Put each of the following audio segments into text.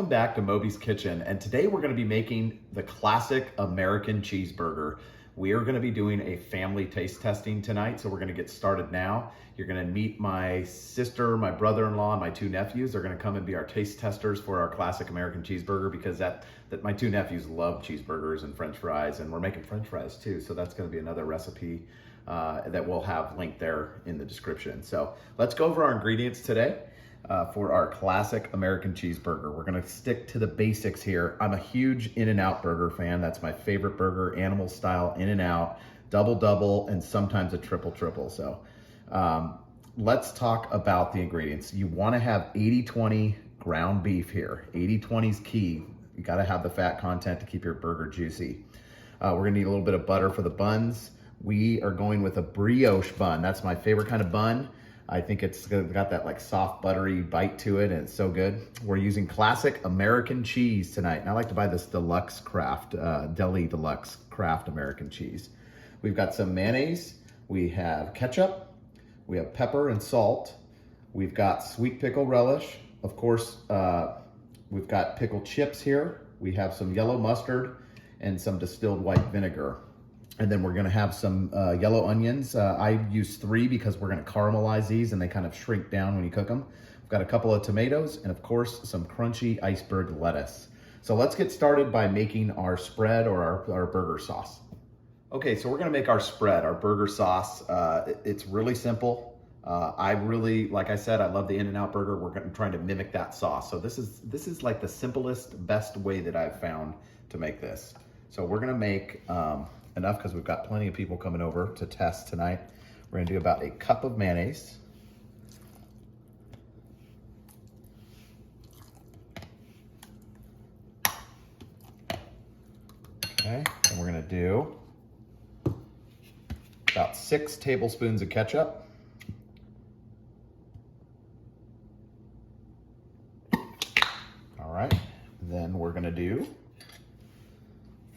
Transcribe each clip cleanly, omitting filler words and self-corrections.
welcome back to Moby's Kitchen, and today we're going to be making the classic American cheeseburger. We are going to be doing a family taste testing tonight, so we're going to get started now. You're going to meet my sister, my brother-in-law, and my two nephews. They're going to come and be our taste testers for our classic American cheeseburger because that my two nephews love cheeseburgers and French fries, and we're making French fries too, so that's going to be another recipe that we'll have linked there in the description. So let's go over our ingredients today. For our classic American cheeseburger. We're gonna stick to the basics here. I'm a huge In-N-Out burger fan. That's my favorite burger, animal style In-N-Out, double, and sometimes a triple. So let's talk about the ingredients. You wanna have 80-20 ground beef here. 80-20 is key. You gotta have the fat content to keep your burger juicy. We're gonna need a little bit of butter for the buns. We are going with a brioche bun. That's my favorite kind of bun. I think it's got that like soft buttery bite to it, and it's so good. We're using classic American cheese tonight, and I like to buy this deluxe craft, deli deluxe craft American cheese. We've got some mayonnaise, we have ketchup, we have pepper and salt, we've got sweet pickle relish, of course, we've got pickle chips here, we have some yellow mustard, and some distilled white vinegar. And then we're gonna have some yellow onions. I use 3 because we're gonna caramelize these and they kind of shrink down when you cook them. We've got a couple of tomatoes and of course some crunchy iceberg lettuce. So let's get started by making our spread or our burger sauce. Okay, so we're gonna make our spread, our burger sauce. It's really simple. Like I said, I love the In-N-Out burger. We're trying to mimic that sauce. So this is like the simplest, best way that I've found to make this. So we're gonna make, enough because we've got plenty of people coming over to test tonight. We're gonna do about a cup of mayonnaise. Okay, and we're gonna do about 6 tablespoons of ketchup. All right, then we're gonna do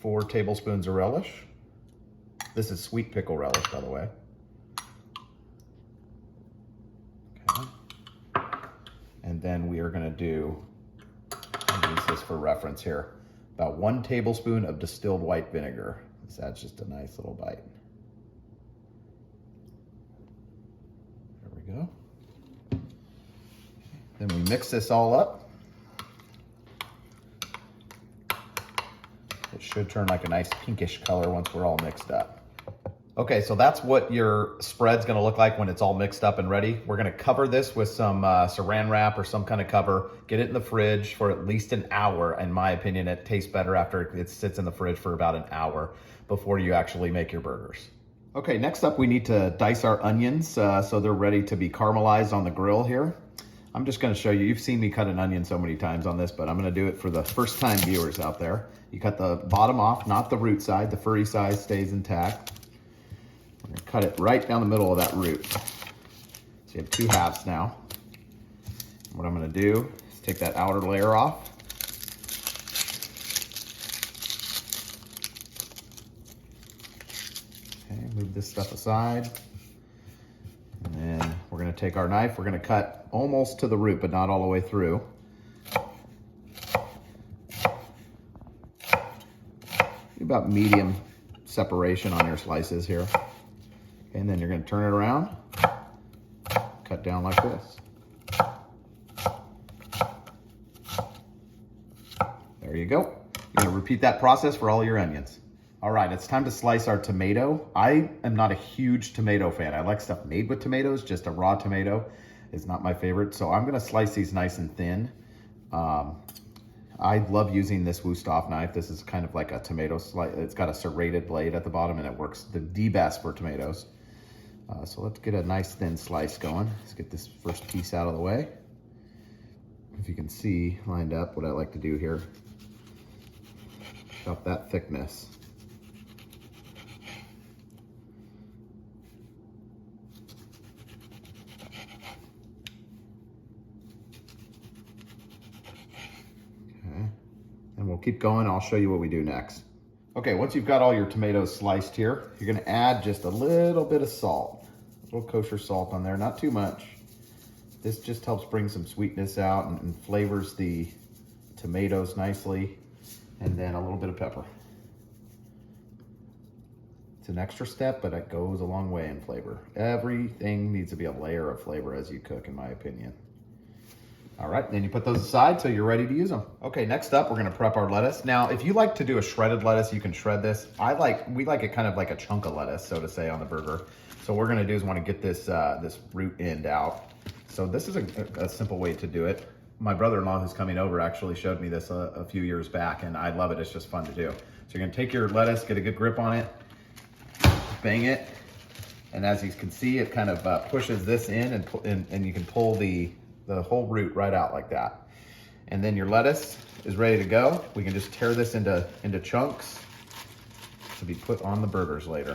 4 tablespoons of relish. This is sweet pickle relish, by the way. Okay. And then we are gonna do, I'll use this for reference here, about 1 tablespoon of distilled white vinegar. This adds just a nice little bite. There we go. Then we mix this all up. It should turn like a nice pinkish color once we're all mixed up. Okay, so that's what your spread's gonna look like when it's all mixed up and ready. We're gonna cover this with some saran wrap or some kind of cover, get it in the fridge for at least an hour. In my opinion, it tastes better after it sits in the fridge for about an hour before you actually make your burgers. Okay, next up we need to dice our onions so they're ready to be caramelized on the grill here. I'm just gonna show you, you've seen me cut an onion so many times on this, but I'm gonna do it for the first time viewers out there. You cut the bottom off, not the root side, the furry side stays intact. We're gonna cut it right down the middle of that root. So you have 2 halves now. And what I'm gonna do is take that outer layer off. Okay, move this stuff aside. And then we're gonna take our knife, we're gonna cut almost to the root, but not all the way through. About medium separation on your slices here. Okay, and then you're gonna turn it around, cut down like this. There you go. You're gonna repeat that process for all your onions. All right, it's time to slice our tomato. I am not a huge tomato fan. I like stuff made with tomatoes, just a raw tomato is not my favorite. So I'm gonna slice these nice and thin. I love using this Wusthof knife. This is kind of like a tomato slice. It's got a serrated blade at the bottom and it works the best for tomatoes. So let's get a nice thin slice going. Let's get this first piece out of the way. If you can see lined up what I like to do here, about that thickness. And we'll keep going. I'll show you what we do next. Okay, once you've got all your tomatoes sliced here, you're gonna add just a little bit of salt, a little kosher salt on there, not too much. This just helps bring some sweetness out and flavors the tomatoes nicely, and then a little bit of pepper. It's an extra step, but it goes a long way in flavor. Everything needs to be a layer of flavor as you cook, in my opinion. All right, then you put those aside so you're ready to use them. Okay, next up, we're gonna prep our lettuce. Now, if you like to do a shredded lettuce, you can shred this. We like it kind of like a chunk of lettuce, so to say, on the burger. So what we're gonna do is wanna get this, this root end out. So this is a simple way to do it. My brother-in-law who's coming over actually showed me this a few years back, and I love it, it's just fun to do. So you're gonna take your lettuce, get a good grip on it, bang it, and as you can see, it kind of pushes this in, and you can pull the whole root right out like that. And then your lettuce is ready to go. We can just tear this into chunks to be put on the burgers later.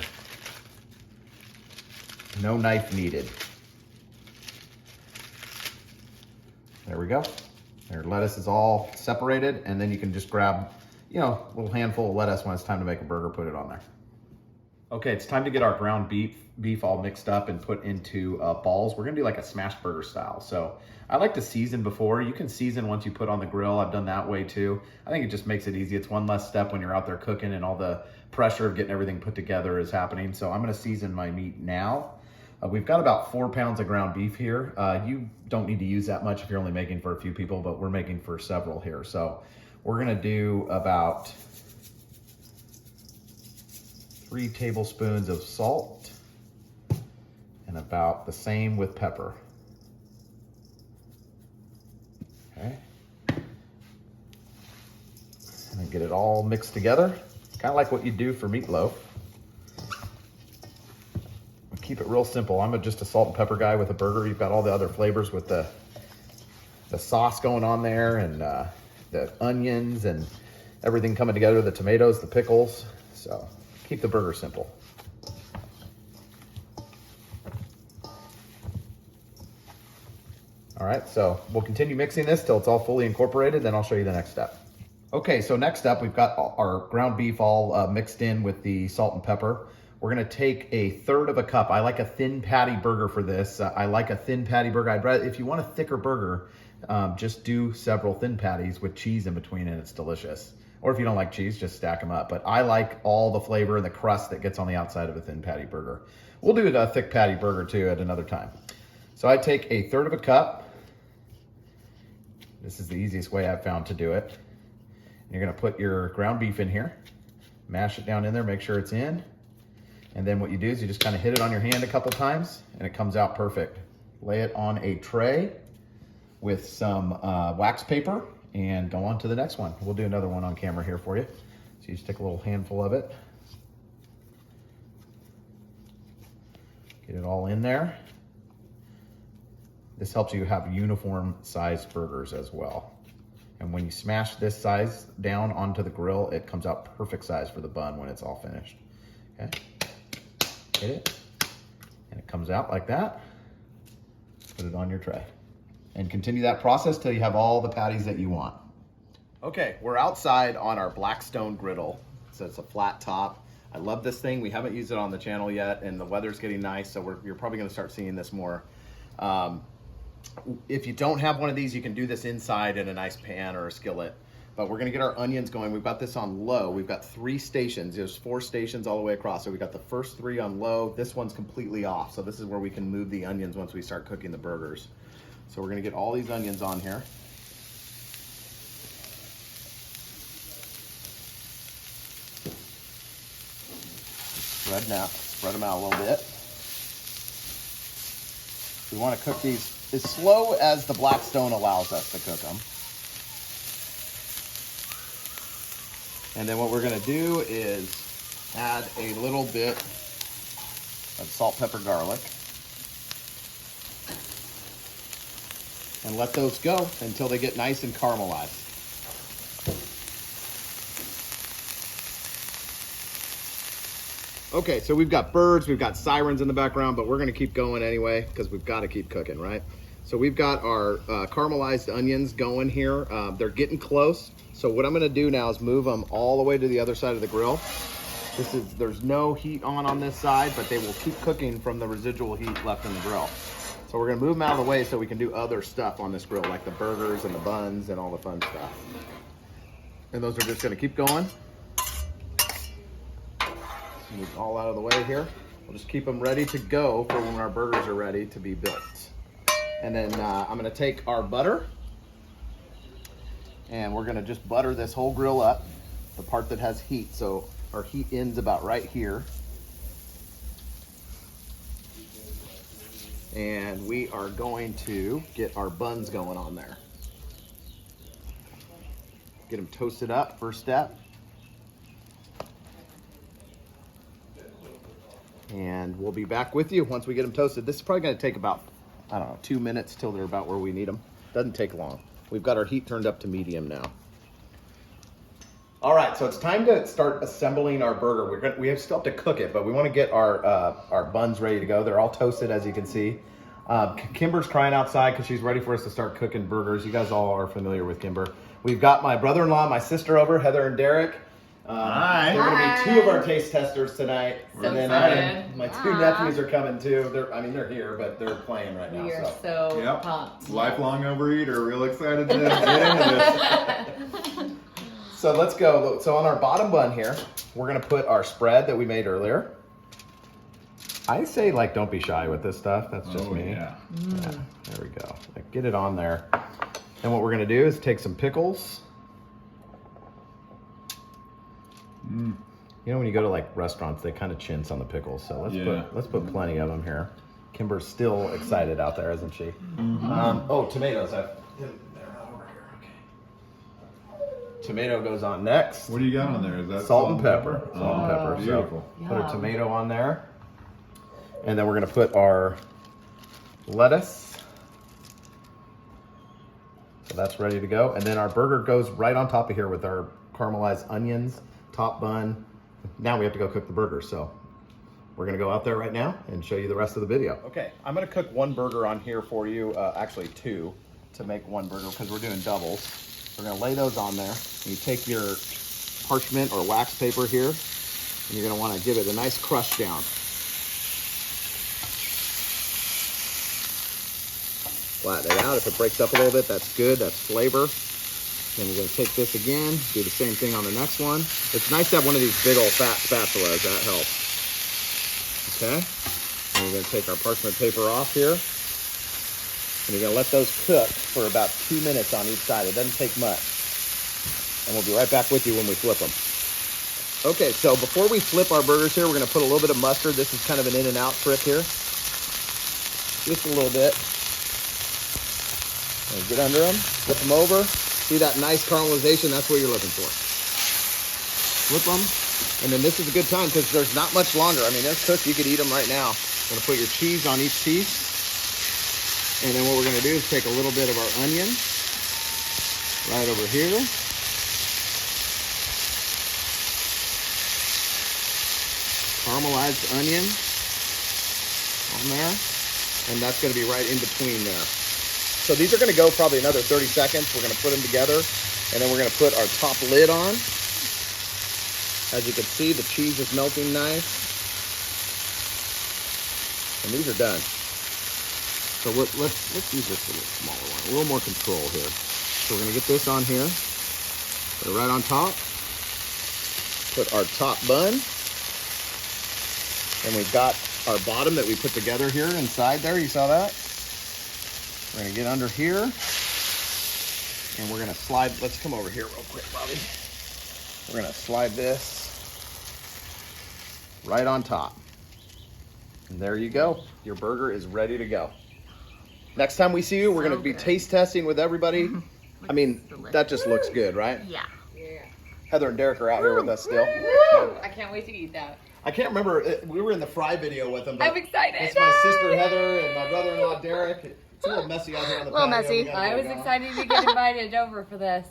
No knife needed. There we go. Your lettuce is all separated, and then you can just grab, a little handful of lettuce when it's time to make a burger, put it on there. Okay, it's time to get our ground beef all mixed up and put into balls. We're gonna do like a smash burger style. So I like to season before. You can season once you put on the grill. I've done that way too. I think it just makes it easy. It's one less step when you're out there cooking and all the pressure of getting everything put together is happening. So I'm gonna season my meat now. We've got about 4 pounds of ground beef here. You don't need to use that much if you're only making for a few people, but we're making for several here. So we're gonna do about 3 tablespoons of salt and about the same with pepper. Okay. And then get it all mixed together, kind of like what you do for meatloaf. Keep it real simple. I'm just a salt and pepper guy with a burger. You've got all the other flavors with the sauce going on there, and the onions and everything coming together, the tomatoes, the pickles. So keep the burger simple. All right, so we'll continue mixing this till it's all fully incorporated, then I'll show you the next step. Okay, so next up, we've got our ground beef all mixed in with the salt and pepper. We're gonna take 1/3 of a cup. I like a thin patty burger for this. I like a thin patty burger. I'd rather, if you want a thicker burger, just do several thin patties with cheese in between, and it's delicious. Or if you don't like cheese, just stack them up. But I like all the flavor and the crust that gets on the outside of a thin patty burger. We'll do a thick patty burger too at another time. So I take 1/3 of a cup. This is the easiest way I've found to do it. And you're gonna put your ground beef in here, mash it down in there, make sure it's in. And then what you do is you just kind of hit it on your hand a couple times and it comes out perfect. Lay it on a tray with some wax paper and go on to the next one. We'll do another one on camera here for you. So you just take a little handful of it. Get it all in there. This helps you have uniform sized burgers as well. And when you smash this size down onto the grill, it comes out perfect size for the bun when it's all finished. Okay. Hit it, and it comes out like that. Put it on your tray. And continue that process till you have all the patties that you want. Okay, we're outside on our Blackstone griddle. So it's a flat top. I love this thing. We haven't used it on the channel yet, and the weather's getting nice, so you're probably gonna start seeing this more. If you don't have one of these, you can do this inside in a nice pan or a skillet. But we're gonna get our onions going. We've got this on low. We've got 3 stations. There's 4 stations all the way across. So we got the first 3 on low. This one's completely off. So this is where we can move the onions once we start cooking the burgers. So we're gonna get all these onions on here. Spread them out a little bit. We wanna cook these as slow as the Blackstone allows us to cook them. And then what we're gonna do is add a little bit of salt, pepper, garlic. And let those go until they get nice and caramelized. Okay, so we've got birds, we've got sirens in the background, but we're gonna keep going anyway because we've gotta keep cooking, right? So we've got our caramelized onions going here. They're getting close. So what I'm gonna do now is move them all the way to the other side of the grill. There's no heat on this side, but they will keep cooking from the residual heat left in the grill. So we're gonna move them out of the way so we can do other stuff on this grill, like the burgers and the buns and all the fun stuff. And those are just gonna keep going. Move it all out of the way here. We'll just keep them ready to go for when our burgers are ready to be built. And then I'm gonna take our butter and we're gonna just butter this whole grill up, the part that has heat. So our heat ends about right here. And we are going to get our buns going on there. Get them toasted up, first step. And we'll be back with you once we get them toasted. This is probably gonna take about, I don't know, 2 minutes till they're about where we need them. Doesn't take long. We've got our heat turned up to medium now. All right, so it's time to start assembling our burger. We still have to cook it, but we want to get our buns ready to go. They're all toasted, as you can see. Kimber's crying outside because she's ready for us to start cooking burgers. You guys all are familiar with Kimber. We've got my brother-in-law, my sister over, Heather and Derek. Hi. They're going to be 2 of our taste testers tonight. So and then my 2 nephews are coming too. They're here, but they're playing right now. We are so pumped. Lifelong overeater, real excited to get into this. So let's go. So on our bottom bun here, we're gonna put our spread that we made earlier. I say, like, don't be shy with this stuff. That's just me. Yeah, there we go. Like, get it on there. And what we're gonna do is take some pickles. You know, when you go to like restaurants, they kind of chintz on the pickles. So let's put plenty of them here. Kimber's still excited out there, isn't she? Oh, tomatoes. Tomato goes on next. What do you got on there? Is that salt and pepper? Salt and pepper. Beautiful. So put a tomato on there. And then we're going to put our lettuce. So that's ready to go. And then our burger goes right on top of here with our caramelized onions, top bun. Now we have to go cook the burger. So we're going to go out there right now and show you the rest of the video. Okay, I'm going to cook 1 burger on here for you. Actually 2 to make 1 burger because we're doing doubles. We're gonna lay those on there. And you take your parchment or wax paper here, and you're gonna wanna give it a nice crush down. Flatten it out. If it breaks up a little bit, that's good, that's flavor. Then you're gonna take this again, do the same thing on the next one. It's nice to have one of these big old fat spatulas, that helps. Okay, and we're gonna take our parchment paper off here. And you're gonna let those cook for about 2 minutes on each side. It doesn't take much. And we'll be right back with you when we flip them. Okay, so before we flip our burgers here, we're gonna put a little bit of mustard. This is kind of an in and out trick here. Just a little bit. And get under them, flip them over. See that nice caramelization? That's what you're looking for. Flip them. And then this is a good time because there's not much longer. I mean, they're cooked. You could eat them right now. I'm gonna put your cheese on each piece. And then what we're gonna do is take a little bit of our onion right over here. Caramelized onion on there. And that's gonna be right in between there. So these are gonna go probably another 30 seconds. We're gonna put them together and then we're gonna put our top lid on. As you can see, the cheese is melting nice. And these are done. So let's use this a little smaller one, a little more control here. So we're gonna get this on here, put it right on top, put our top bun, and we've got our bottom that we put together here inside there, you saw that? We're gonna get under here, and we're gonna slide, let's come over here real quick, Bobby. We're gonna slide this right on top. And there you go, your burger is ready to go. Next time we see you, we're going to be taste testing with everybody. I mean, that just looks good, right? Yeah. Heather and Derek are out here with us still. I can't wait to eat that. I can't remember. We were in the fry video with them. I'm excited. It's my sister Heather and my brother-in-law Derek. It's a little messy out here on the patio. Messy. I was excited to get invited over for this.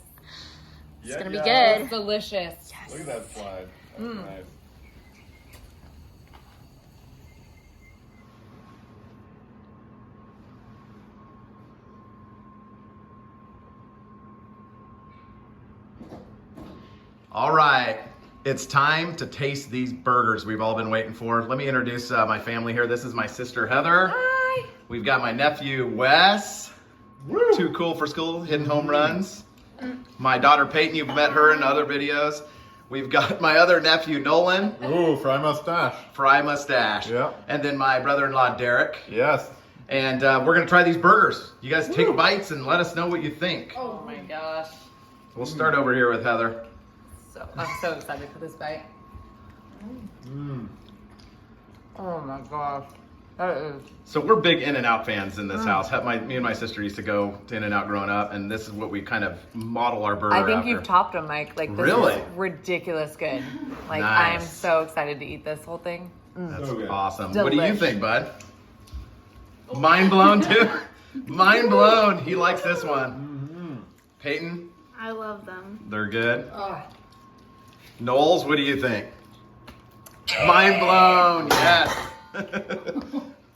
It's going to be good. It's delicious. Yes. Look at that slide. That's nice. All right, it's time to taste these burgers we've all been waiting for. Let me introduce my family here. This is my sister Heather. Hi. We've got my nephew Wes. Woo. Too cool for school, hitting home runs. My daughter Peyton, you've met her in other videos. We've got my other nephew Nolan. Ooh, fry mustache. Fry mustache. Yeah. And then my brother-in-law Derek. Yes. And we're gonna try these burgers. You guys take bites and let us know what you think. Oh my gosh. We'll start over here with Heather. I'm so excited for this bite. Mm. Oh my gosh. That is. So we're big In-N-Out fans in this house. Me and my sister used to go to In-N-Out growing up, and this is what we kind of model our burger I think after. you've topped them, Mike. Like, this Really? is ridiculous good. Like, Nice. I'm so excited to eat this whole thing. That's So good. awesome. What do you Delish. think, bud? Mind blown too? Mind blown. He likes this one. Peyton, I love them. they're good. Oh. Knowles, what do you think? Mind blown, yes.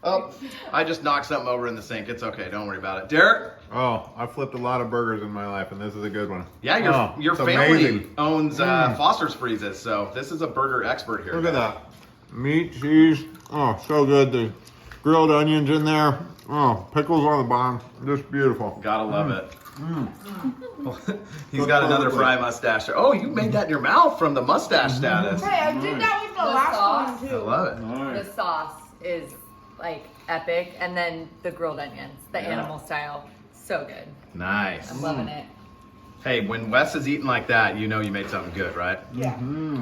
Oh, I just knocked something over in the sink. It's okay, don't worry about it. Derek? Oh, I've flipped a lot of burgers in my life, and this is a good one. Yeah, your it's family amazing. owns Foster's Freezes, so this is a burger expert here. Look at that. Meat, cheese. Oh, so good. The grilled onions in there. Oh, pickles on the bottom. Just beautiful. Gotta love it. He's got another fry mustache. Oh, you made that in your mouth from the mustache status. Hey, I did that with the last sauce. one I too. love it. The sauce is like epic, and then the grilled onions, the animal style, so good. Nice. I'm loving it. Hey, when Wes is eating like that, you know you made something good, right? Yeah.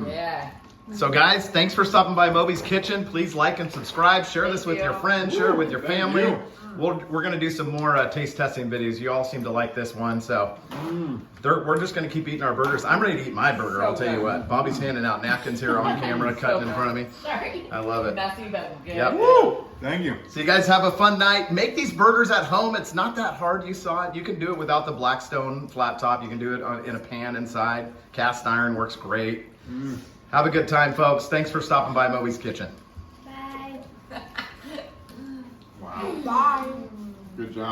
Yeah. So guys, thanks for stopping by Moby's Kitchen. Please like and subscribe. Share this with your friends. Share it with your family. We're going to do some more taste testing videos. You all seem to like this one, so we're just going to keep eating our burgers. I'm ready to eat my burger, I'll tell you what. Bobby's handing out napkins here on camera, cutting in front of me. Sorry. I love it. Messy, but good. Yep. Woo! Thank you. So you guys have a fun night. Make these burgers at home. It's not that hard. You saw it. You can do it without the Blackstone flat top. You can do it in a pan inside. Cast iron works great. Have a good time, folks. Thanks for stopping by Moby's Kitchen. Bye. Wow. Bye. Good job.